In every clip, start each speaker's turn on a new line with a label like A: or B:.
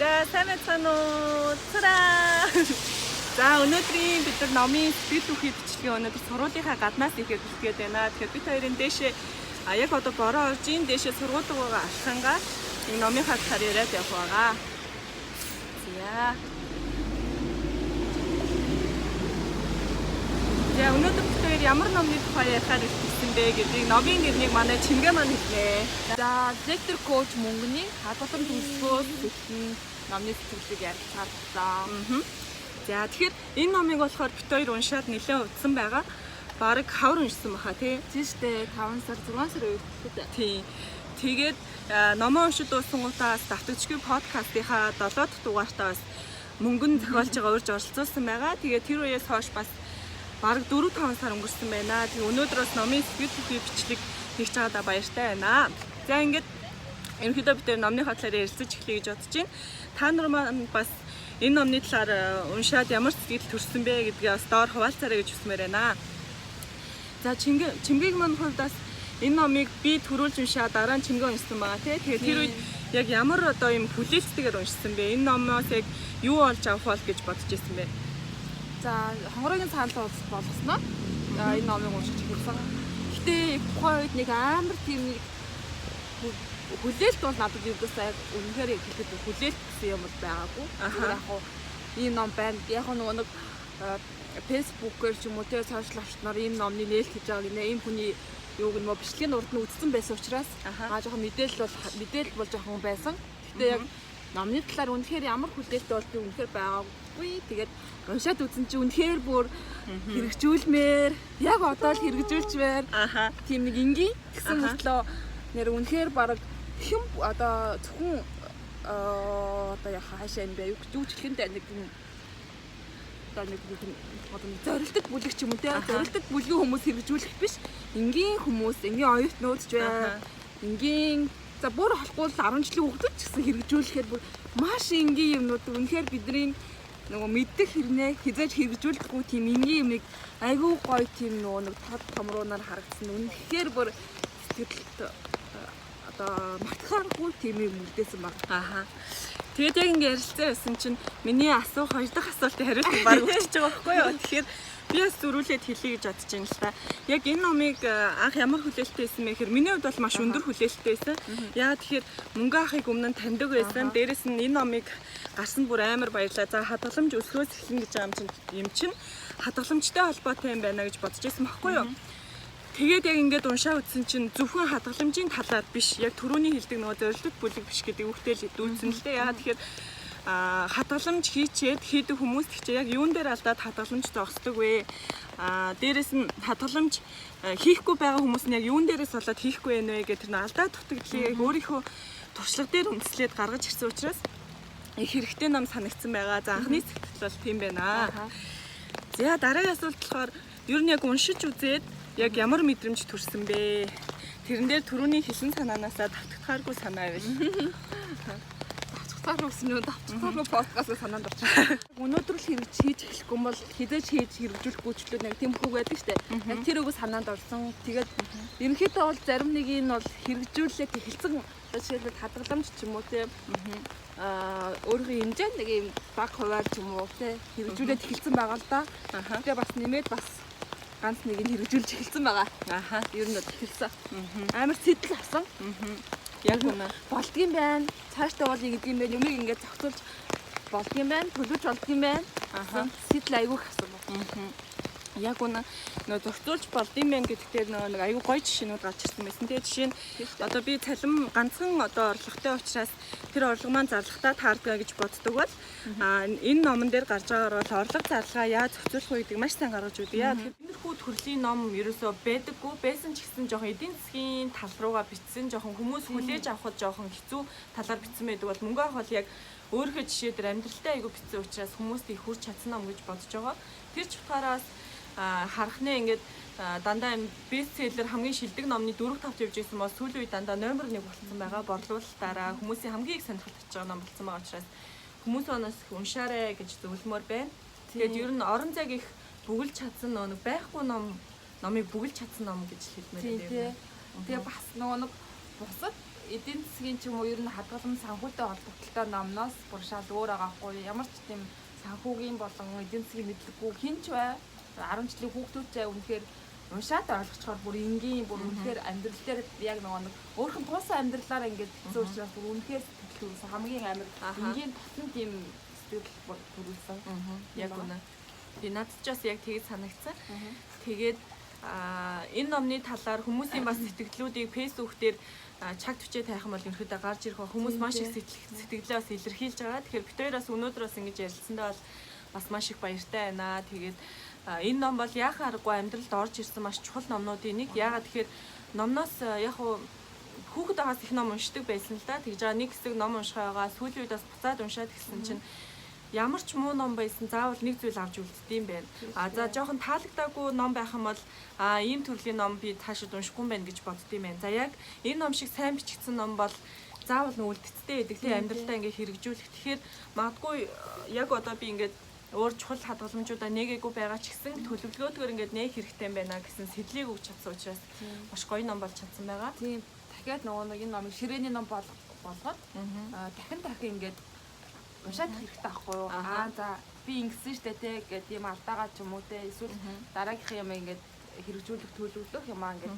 A: За сайн байна уу? Цараа. За өнөөдрийн бид нар номын сэтгэл үхий бичлэгээ өнөөдөр сургуулийнхаа гаднаас ихэд бэлтгээд байна. Тэгэхээр бид хоёрын дээшээ яг одоо бороо орж ийн дээшээ сургуулигаа алхангаа энэ номынхаа талаар яриад явах байгаа. За өнөөдөр бид хоёр ямар номны тухай ярихаар ирсэн бэ гэдгийг номын нэрнийг манай Чингээ маань хэлнэ.
B: За лектор коуч мөнгөний хадгалан төлөвлөгөөс хэлсэн номны сэтгэлийг ярих шаардсан.
A: За тэгэхээр энэ номыг болохоор бид хоёр уншаад нэлээд утсан байгаа. Бараг хавар уншсан баха тий.
B: Тийм шүү дээ. 5 сар 6 сар үед.
A: Тий. Тэгээд номоо уншиж дуусангуудаас давтагчгүй подкастынхаа 7 дахь дугаартаа бас мөнгөн зохиолж байгаа урьж оролцуулсан байгаа. Тэгээд тэр үеэс хойш бас бараг 4-5 сар өнгөрсөн байна. Тэгээ өнөөдөр бас номын сэтгэл үхий бичлэг хийж байгаадаа баяртай байна. За ингээд ерөнхийдөө бид номныхаа талаар ярилцаж эхлэе гэж бодож байна. Та нар маань бас энэ номны талаар уншаад ямар сэтгэл төрсөн бэ гэдгийг бас доор хуваалцаарай гэж хүсмээр байна. За Чимгээг маань хувьд бас энэ номыг би төрүүлж уншаад дараа нь Чимгээ уншсан байгаа тий. Тэгээ тэр үед яг ямар одоо юм хүлээлттэйгээр уншсан бэ? Энэ номоос яг юу олж авах бол гэж бодож ирсэн бэ?
B: За хонгорогийн санал болгосноо. Энэ номыг уншиж хэлсэн. Гэтэ тухайн үед нэг амар тийм нэг хүлээлт бол надад юудасаа үнэхээр хэлэхэд хүлээлт гэсэн юм байгаагүй. Яг хоо ийм ном байна. Яг нөгөө нэг фэйсбүүкээр ч юм уу тэ сошиал хавчнаар ийм номны нээлт хийж байгаа гинэ. Ийм хүний юуг нь бичлэгийн урд нь үзсэн байсан учраас жоохон мэдээлэл бол жоохон байсан. Гэтэ яг номны талаар үнэхээр ямар хүлээлт болдгийг үнэхээр байгаагүй. Тэгээд уншаад үзсэн чи үнэхээр бүр хэрэгжүүлмээр яг одоо л хэрэгжүүлчмээр тийм нэг энгийн гэсэн мэтлөө нэр үнэхээр баг хэм одоо зөвхөн одоо яхаа хаашаа юм бэ юу ч хэлэндээ нэг одоо нэг зорилттой бүлэг ч юм уу те зорилттой бүлгийн хүмүүс хэрэгжүүлэх биш энгийн хүмүүс энгийн оюутнууд ч бай энгийн за бүр холгүй 10 жилийн хүүхдүүд ч гэсэн хэрэгжүүлэхээр бүр маш энгийн юмнууд үнэхээр бидний нөгөө мэддэг хэрнээ хизээж хэрэгжүүлдэггүй тийм энгийн юмыг айгүй гоё тийм нөгөө нэг тод томруунаар харагдсан үнэхээр бүр сэтгэлд одоо мартахааргүй тийм юм үлдээсэн баг. Тэгээд яг ингэ ярилцсан байсан чинь миний асуух хоёр дахь асуултын хариулт баг өгч байгаа байхгүй юу. Тэгэхээр би бас зөрүүлээд хэлье гэж бодож байна л та. Яг энэ номыг анх ямар хүлээлттэй байсан бэ гэхээр миний хувьд бол маш өндөр хүлээлттэй байсан. Яагаад тэгэхээр мөнгө авахыг өмнө нь таньдаг байсан. Дээрэс нь энэ номыг гарсанд бүр амар баярлаа. За хадгаламж өсгөөс эхлэн гэж байгаа юм чинь хадгаламжтай холбоотой юм байна гэж бодож байсан байхгүй юу. Тэгээд яг ингээд уншаа үзсэн чинь зөвхөн хадгаламжийн талаар биш яг түрүүний хэлдэг нөгөө зорилттой бүлэг биш гэдэг үгтэй л дүүцэн л дээ. Яагаад тэгэхээр хадгаламж хийчээд хийдэг хүмүүс тэгчээ яг юун дээр алдаад хадгаламж зогсдог вэ? Дээрэс нь хадгаламж хийхгүй байгаа хүмүүс нь яг юун дээрээс болоод хийхгүй байна вэ гэх тэр алдаа дутагдлыг өөрийнхөө туршлага дээр үндэслээд гаргаж ирсэн учраас их хэрэгтэй ном санагдсан байгаа. За анхны сэтгэл бол тийм байна. За дараагийн асуулт болохоор ер нь яг уншиж үзээд яг ямар мэдрэмж төрсөн бэ? Тэрэн дээр түрүүний хэлсэн санаанаасаа давтагдахааргүй санаа байв. Давтагдахаар үснэ үү? Давтагдахааргүй подкастыг санаанд орчихсон. Өнөөдөр л хийж эхлэхгүй бол хизээж хийж хэрэгжүүлэхгүй ч л нэг тийм хөөг байдаг штэ. Яг тэр үгөө санаанд орсон. Тэгээд ерөнхийдөө бол зарим нэг нь бол хэрэгжүүлээд эхэлсэн. Жишээлбэл хадгаламж ч юм уу те өөрийнхөө хэмжээнд нэг юм баг хуваар ч юм уу те хэрэгжүүлээд эхэлсэн байгаа л да. Тэгээ бас нэмээд бас ганц нэг нь хэрэгжүүлж эхэлсэн байгаа. Ер нь хэлсэн. Амар сэтэл авсан. Яг үнэ. Болдгийм байна. Цаашдаа бол гэдэг юм бэ? Юмыг ингээд зохицуулж болдгийм байна. Төлөвч болдгийм байна. Сэтэл айгүйх авсан. Яг үнэ. Нөө зохицуулж болдгийм байна гэдэгтээ нэг айгүй гоё жишээнүүд гарч ирсэн байсан. Тэгээ жишээ нь одоо би цалин ганцхан одоо орлоготой учраас тэр орлого маань зарлахтаа таардаг гэж боддог бол энэ номон дээр гарч байгаагаар бол орлого зарлага яаж зохицуулах вэ гэдэг маш сайн гаргаж өгдөг. Яа тиймэрхүү төрлийн ном ерөөсөө байдаггүй байсан ч гэсэн жоохон эдийн засгийн тал руугаа бичсэн жоохон хүмүүс хүлээж авахд жоохон хэцүү талаар бичсэн байдаг бол мөнгө авах бол яг өөрийнхөө жишээ дээр амьдралтай айгүй бичсэн учраас хүмүүст их хүрч чадсан ном гэж бодож байгаа. Тэр ч утгаараас харах нэ ингээд дандаа бестселлер хамгийн шилдэг номны 4-5-т явж ирсэн бол сүүлийн үед дандаа номер 1 болсон байгаа. Борлуулалтаараа хүмүүсийн хамгийн их сонирхолтой байгаа ном болсон байгаа учраас хүмүүс оноос уншаарай гэж зөвлөмөр байна. Тэгээд ер нь орон зайг их бүгэлж чадсан нэг байхгүй номыг бүгэлж чадсан ном гэж хэлмээр байна. Тэгээ бас нөгөө нэг бусад эдийн засгийн ч юм уу ер нь хадгалан санхүүтэй холбогдолтой номноос бүр шал өөр байгаа хгүй. Ямар ч тийм санхүүгийн болон эдийн засгийн мэдлэггүй хинч бай 10 жилийн хүүхдүүдээ үнэхээр уншаад ойлгочхоор бүр энгийн бүр үнэхээр амьдрал дээр яг нэг өөрхөн туусан амьдралаараа ингээд хэцүү учраас бүр үнэхээр сэтгэлдүүлсэн хамгийн амар энгийн татан тийм сэтгэл бүр төрүүлсэн.
A: Яг үнэ. Би надад ч бас яг тэгж санагдсан. Тэгээд энэ номны талаар хүмүүсийн бас сэтгэлдлүүдийг фэйсбүүк дээр чаг түчээ тайхан бол ерөөдөө гарч ирэх ба хүмүүс маш их сэтгэлээ бас илэрхийлж байгаа. Тэгэхээр бид хоёроос өнөөдөр бас ингэж ярилцсандаа бол бас маш их баяртай байна. Тэгээд энэ ном бол яхаа аргагүй амьдралд орж ирсэн маш чухал номнуудын нэг. Яагаад тэгэхээр номноос яг хуу хүүхэд байгаас их ном уншдаг байсан л да. Тэгж байгаа нэг хэсэг ном уншихаагаа сүүлийн үед бас буцаад уншаад гисэн чинь ямар ч муу ном байсан заавал нэг зүйл авч үлддэм байна. За жоохон таалагдаагүй ном байх юм бол ийм төрлийн ном би цаашид уншихгүй юм байна гэж боддгийм байна. За яг энэ ном шиг сайн бичигдсэн ном бол заавал үлддтэй байдаг тийм амьдралдаа ингээ хэрэгжүүлэх. Тэгэхээр магадгүй яг одоо би ингээд өөр чухал хадгаламжуудаа нэгээгүй байгаа ч гэсэн төлөвлөгөөдгөр ингээд нээх хэрэгтэй байна гэсэн сэтлийг өгч чадсан учраас маш гоё ном болж чадсан байгаа.
B: Тийм дахиад нөгөө нэг энэ номыг ширээний ном болгоод дахин ингээд уншаад хэрэгтэй байхгүй юу? За би ингэсэн штэ те гэдэг юм алдаагаа ч юм уу те эсвэл дараагийнхын юм ингээд хэрэгжүүлэх төлөвлөх юм ингээд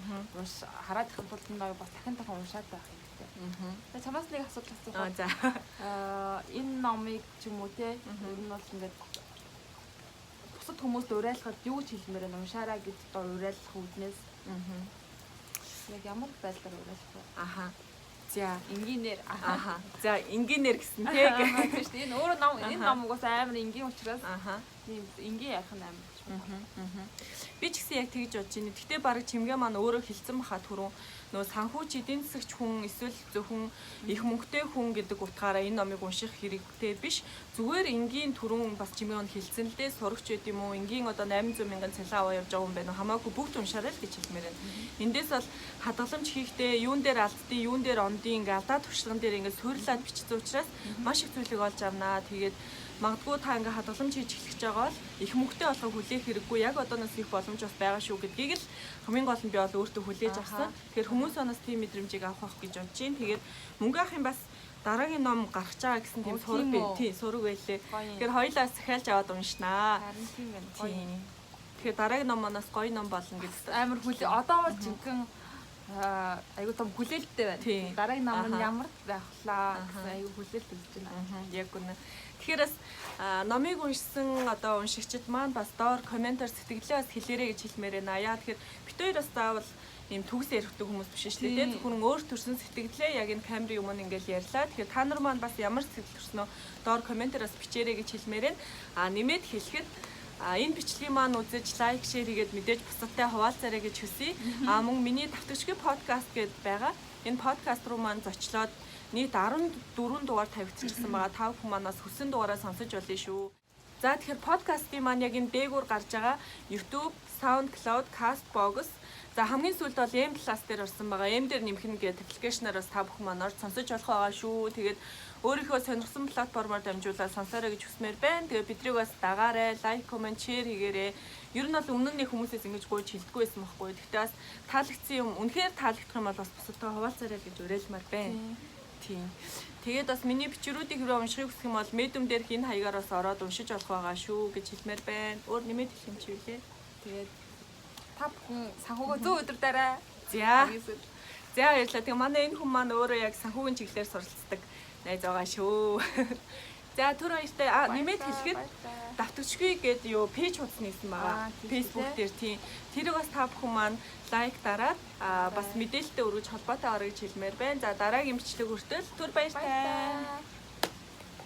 B: хараад их тулд энэ бас дахин уншаад байх хэрэгтэй. За чамаас нэг асуудал асуух.
A: За
B: энэ номыг ч юм уу те ер нь бол ингээд бусад хүмүүст уриалахад юу ч хэлмээр байна. Уншаараа гэж уриалах үүднээс яг ямар байдлаар уриалах вэ?
A: За
B: энгийнээр
A: За энгийнээр гэсэн тийм
B: шүү дээ. Энэ өөрөө ном энэ ном угаас амар энгийн учраас тийм энгийн ярих нь амар.
A: Би ч гэсэн яг тэгж бодож байна. Гэтэ баг чимгээ маань өөрөө хэлсэн баха түрүүн нөө санхүүч эдийн засагч хүн эсвэл зөвхөн их мөнгөтэй хүн гэдэг утгаараа энэ номыг унших хэрэгтэй биш. Зүгээр энгийн түрүүн бас чимгээ нь хэлсэн л дээ. Сурагч байд юм уу? Энгийн одоо 800 мянган цалин аваа явж байгаа юм байна. Хамаагүй бүгд уншаарай л гэж хэлмээр байна. Эндээс бол хадгаламж хийхдээ юун дээр алддیں۔ Юун дээр ондیں۔ Ингээ алдаа туршлаган дээр ингээ суйрлаад бичсэн учраас маш их зүйлийг олж авнаа. Тэгээд магадгүй та ингээ хадгаламж хийж эхлэж байгаа бол их мөнгөтэй болохыг хүлээх хэрэггүй. Яг одооноос их боломж бас байгаа шүү гэдгийг л хамгийн гол нь би бол өөртөө хүлээж авсан. Тэгэхээр хүмүүс оноос тийм мэдрэмжийг авах гэж бодож байна. Тэгээд мөнгө авах юм бас дараагийн ном гарч байгаа гэсэн тийм сураг бай. Тийм сураг байлээ. Тэгэхээр хоёлаас захиалж аваад уншнаа.
B: Харин тийм байна.
A: Тэгэхээр дараагийн ном манаас гоё ном болно гэдэг.
B: Амар хүлээ. Одоо бол жинхэнэ айгуу том хүлээлттэй байна. Дараагийн ном нь ямар байх влаа гэсэн айгуу хүлээлт үзэж байна.
A: Яг үнэ. Тэгэхээр бас номыг уншсан одоо уншигчид маань бас доор комментаар сэтгэлээ бас хэлээрэй гэж хэлмээр байна. Яа тэгэхээр бид хоёр бас заавал ийм төгс ярихдаг хүмүүс биш шүү дээ. Зөвхөн өөр төрсэн сэтгэлээ яг энэ камерын өмнө ингээл ярьлаа. Тэгэхээр та нар маань бас ямар сэтгэл төрснөө доор комментаар бас бичээрэй гэж хэлмээр байна. Нэмээд хэлэхэд энэ бичлэгийг маань үзэж лайк, шеэр хийгээд мэдээж бусадтай хуваалцаарай гэж хүсье. Мөн миний давтагчгүй подкаст гэдээ байгаа. Энэ подкаст руу маань зочлоод нийт 14 дугаар тавигдчихсан байгаа. Та бүхэн манаас хүссэн дугаараа сонсож болно шүү. За тэгэхээр подкастын маань яг энэ дээгүүр гарч байгаа YouTube, SoundCloud, Castbox. За хамгийн сүүлд бол M+ дээр орсон байгаа. M дээр нэмэх нь гэдэг аппликейшнаар бас та бүхэн маань орж сонсож болох байгаа шүү. Тэгээд өөрийнхөө сонирхсан платформоор дамжуулаад сонсоорой гэж хүсмээр байна. Тэгээд бидрийг бас дагаарай, лайк, коммент, шеэр хийгээрэй. Ер нь бол өмнө нь хүмүүсээс ингэж гуйж хэлдэггүй байсан байхгүй. Гэхдээ бас таалагдсан юм. Үнэхээр таалагдах юм бол бас бусадтай хуваалцаарай гэж уриалмаар байна. Тийм. Тэгээд бас миний бичвэрүүдийг хэрэг уншихыг хүсэх юм бол Medium дээрх энэ хаягаар бас ороод уншиж болох байгаа шүү гэж хэлмээр байна. Өөр нэмээд хэлэх юм чи үлээ.
B: Тэгээд та бүхэн санхүүгөө зөв өдөрдөрөө.
A: За баярлалаа. Тэгээ манай энэ хүн маань өөрөө яг санхүүгийн чиглэлээр суралцдаг найз байгаа шүү. За түр баяртай. Нэмээд хэлэхэд давтагчгүй гэдэг юу пэйж хуудас нээсэн байгаа. Facebook дээр тийм. Тэрийг бас та бүхэн маань лайк дараад бас мэдээлэлтэй өргөж холбоотой орё гэж хэлмээр байна. За дараагийн бичлэг хүртэл түр баяртай.